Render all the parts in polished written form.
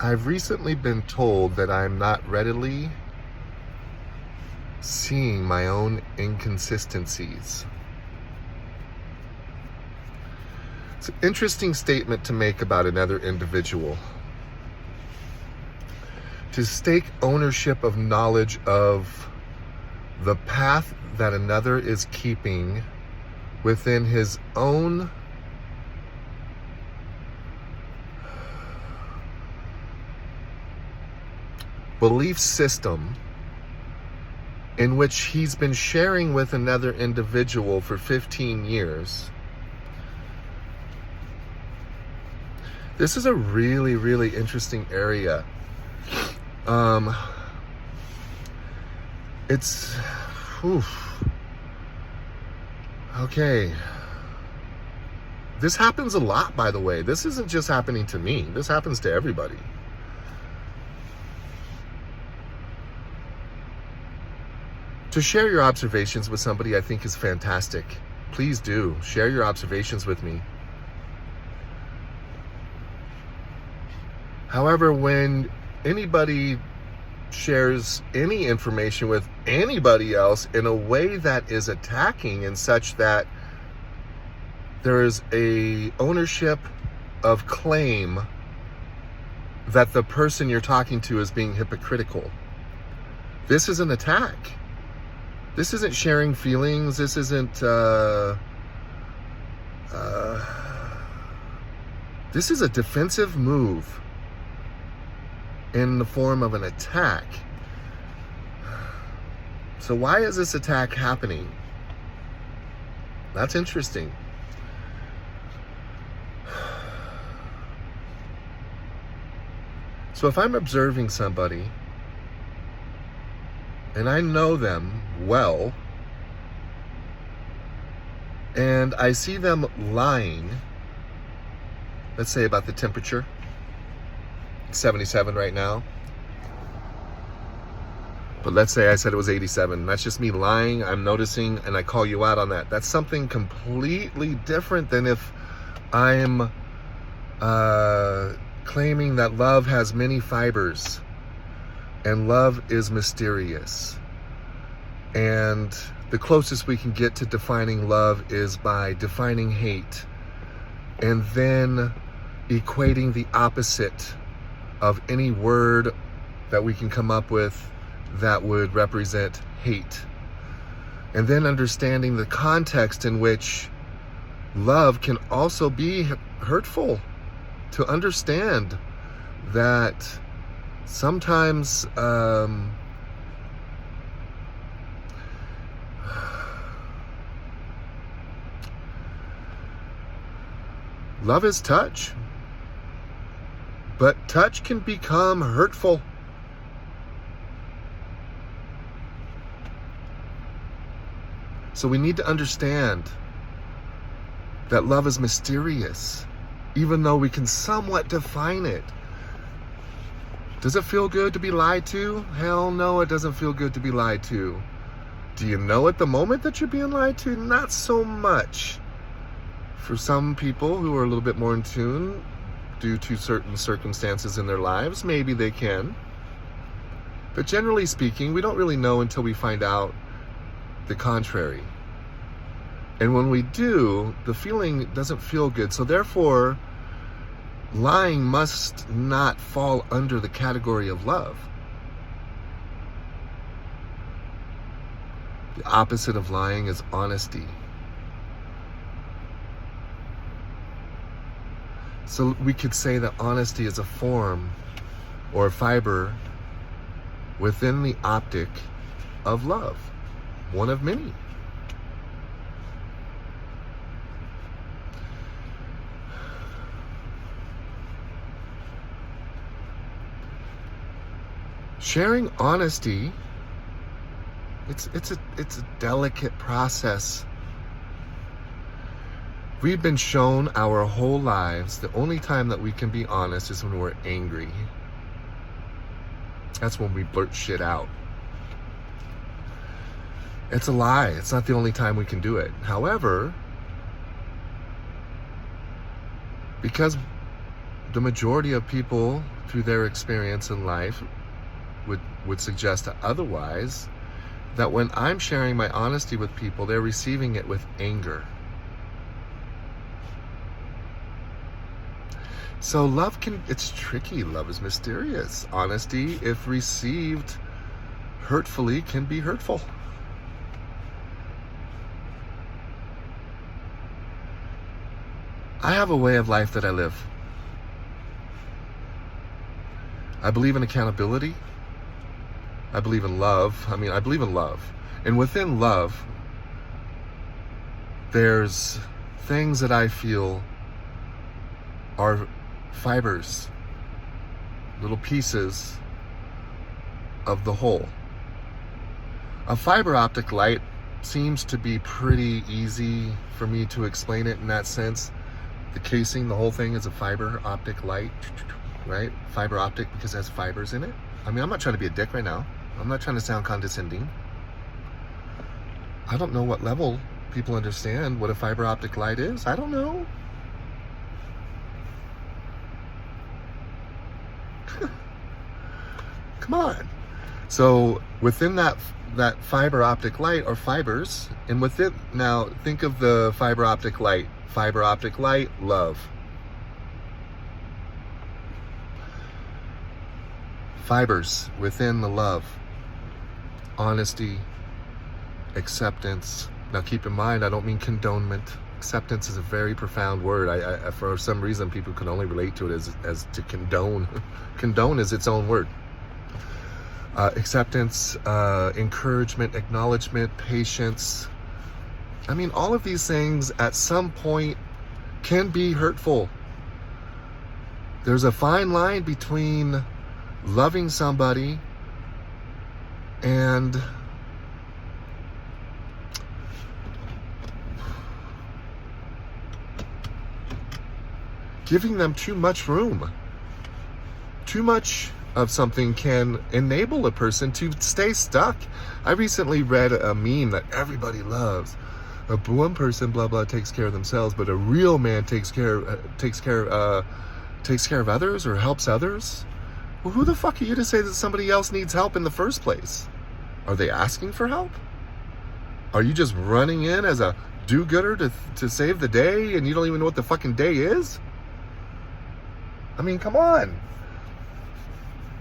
I've recently been told that I'm not readily seeing my own inconsistencies. It's an interesting statement to make about another individual. To stake ownership of knowledge of the path that another is keeping within his own belief system in which he's been sharing with another individual for 15 years. This is a really, really interesting area. It's, okay. This happens a lot, by the way. This isn't just happening to me. This happens to everybody. To share your observations with somebody, I think, is fantastic. Please do. Share your observations with me. However, when anybody shares any information with anybody else in a way that is attacking and such that there is a ownership of claim that the person you're talking to is being hypocritical, this is an attack. This isn't sharing feelings. This isn't this is a defensive move in the form of an attack. So why is this attack happening? That's interesting. So if I'm observing somebody and I know them well, and I see them lying, let's say about the temperature, 77 right now. But let's say I said it was 87. That's just me lying. I'm noticing and I call you out on that. That's something completely different than if I'm claiming that love has many fibers and love is mysterious. And the closest we can get to defining love is by defining hate and then equating the opposite of any word that we can come up with that would represent hate. And then understanding the context in which love can also be hurtful. To understand that sometimes love is touch. But touch can become hurtful. So we need to understand that love is mysterious, even though we can somewhat define it. Does it feel good to be lied to? Hell no, it doesn't feel good to be lied to. Do you know at the moment that you're being lied to? Not so much. For some people who are a little bit more in tune, due to certain circumstances in their lives, maybe they can. But generally speaking, we don't really know until we find out the contrary. And when we do, the feeling doesn't feel good. So therefore, lying must not fall under the category of love. The opposite of lying is honesty. So we could say that honesty is a form or a fiber within the optic of love, one of many. Sharing honesty, it's a delicate process. We've been shown our whole lives the only time that we can be honest is when we're angry. That's when we blurt shit out. It's a lie. It's not the only time we can do it. However, because the majority of people through their experience in life would suggest otherwise, that when I'm sharing my honesty with people, they're receiving it with anger. So love it's tricky. Love is mysterious. Honesty, if received hurtfully, can be hurtful. I have a way of life that I live. I believe in accountability. I believe in love. I believe in love. And within love, there's things that I feel are fibers, little pieces of the whole. A fiber optic light seems to be pretty easy for me to explain it in that sense. The casing, the whole thing is a fiber optic light, right? Fiber optic because it has fibers in it. I'm not trying to be a dick right now. I'm not trying to sound condescending. I don't know what level people understand what a fiber optic light is. I don't know. Come on. So within that fiber optic light are fibers, and within, now think of the fiber optic light. Fiber optic light, love. Fibers within the love. Honesty, acceptance. Now keep in mind, I don't mean condonement. Acceptance is a very profound word. I for some reason, people can only relate to it as to condone. Condone is its own word. Acceptance, encouragement, acknowledgement, patience. All of these things at some point can be hurtful. There's a fine line between loving somebody and giving them too much room. Too much of something can enable a person to stay stuck. I recently read a meme that everybody loves. One person, blah blah, takes care of themselves, but a real man takes care of others or helps others. Well, who the fuck are you to say that somebody else needs help in the first place? Are they asking for help? Are you just running in as a do-gooder to save the day, and you don't even know what the fucking day is? Come on.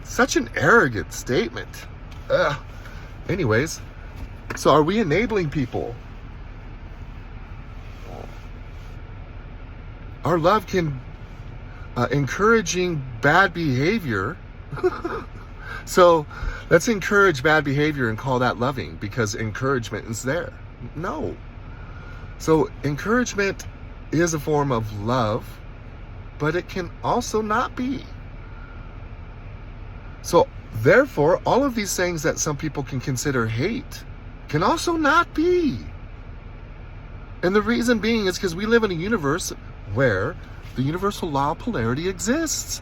Such an arrogant statement. Anyways, so are we enabling people? Our love can encouraging bad behavior. So let's encourage bad behavior and call that loving because encouragement is there. No. So encouragement is a form of love, but it can also not be. So therefore, all of these things that some people can consider hate can also not be. And the reason being is because we live in a universe where the universal law of polarity exists.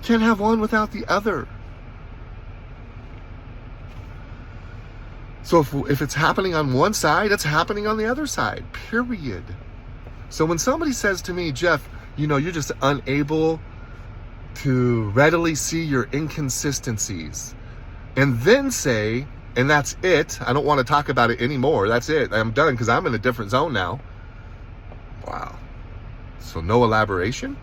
Can't have one without the other. So if it's happening on one side, it's happening on the other side, period. So when somebody says to me, Jeff, you're just unable to readily see your inconsistencies, and then say, and that's it, I don't want to talk about it anymore, that's it, I'm done because I'm in a different zone now. Wow. So no elaboration?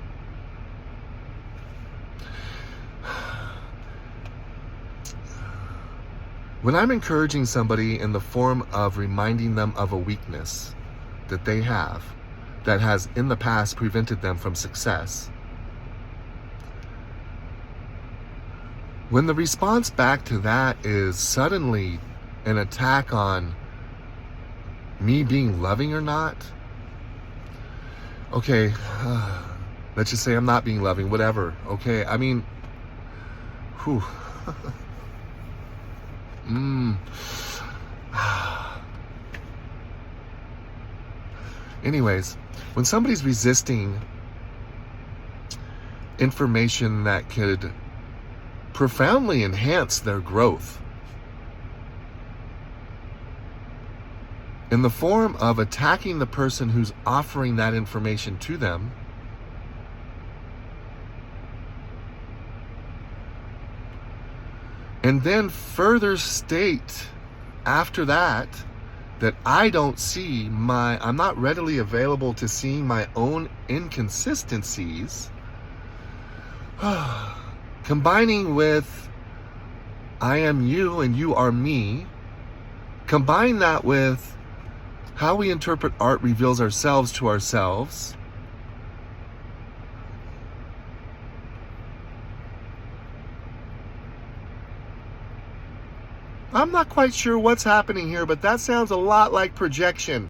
When I'm encouraging somebody in the form of reminding them of a weakness that they have, that has in the past prevented them from success, when the response back to that is suddenly an attack on me being loving or not, okay, let's just say I'm not being loving, whatever, okay, whew. Anyways, when somebody's resisting information that could profoundly enhance their growth in the form of attacking the person who's offering that information to them, And then further state after that I don't see I'm not readily available to seeing my own inconsistencies, combining with I am you and you are me, combine that with how we interpret art reveals ourselves to ourselves. I'm not quite sure what's happening here, but that sounds a lot like projection.